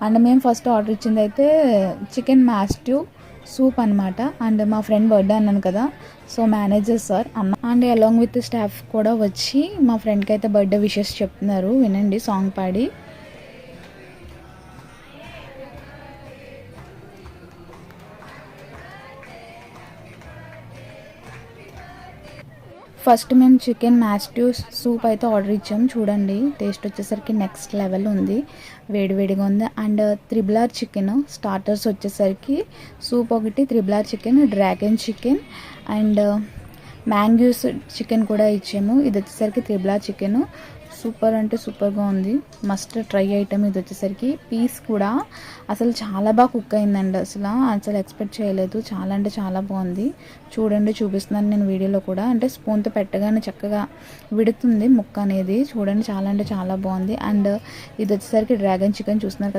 And మేము first order ఇచ్చింది అయితే చికెన్ మ్యాస్ట్యూ సూప్ అనమాట. అండ్ మా ఫ్రెండ్ బర్త్డే అన్నాను కదా, సో మేనేజర్ సార్ అన్న అండ్ అలాంగ్ విత్ స్టాఫ్ కూడా వచ్చి మా ఫ్రెండ్కి అయితే బర్త్డే విషెస్ చెప్తున్నారు. వినండి సాంగ్ పాడి. ఫస్ట్ మేము చికెన్ మ్యాస్ట్యూ సూప్ అయితే ఆర్డర్ ఇచ్చాము. చూడండి టేస్ట్ వచ్చేసరికి నెక్స్ట్ లెవెల్ ఉంది, వేడివేడిగా ఉంది. అండ్ త్రిబులార్ చికెన్ స్టార్టర్స్ వచ్చేసరికి సూప్ ఒకటి, త్రిబులార్ చికెన్, డ్రాగన్ చికెన్ అండ్ మ్యాంగ్యూస్ చికెన్ కూడా ఇచ్చాము. ఇది వచ్చేసరికి త్రిబులార్ చికెన్. సూపర్ అంటే సూపర్గా ఉంది, మస్ట్ ట్రై ఐటమ్. ఇది వచ్చేసరికి పీస్ కూడా అసలు చాలా బాగా కుక్ అయిందండి. అసలు ఎక్స్పెక్ట్ చేయలేదు, చాలా అంటే చాలా బాగుంది. చూడండి చూపిస్తున్నాను నేను వీడియోలో కూడా. అంటే స్పూన్తో పెట్టగానే చక్కగా విడుతుంది ముక్క అనేది. చూడండి చాలా అంటే చాలా బాగుంది. అండ్ ఇది వచ్చేసరికి డ్రాగన్ చికెన్ చూస్తున్నారు కదా.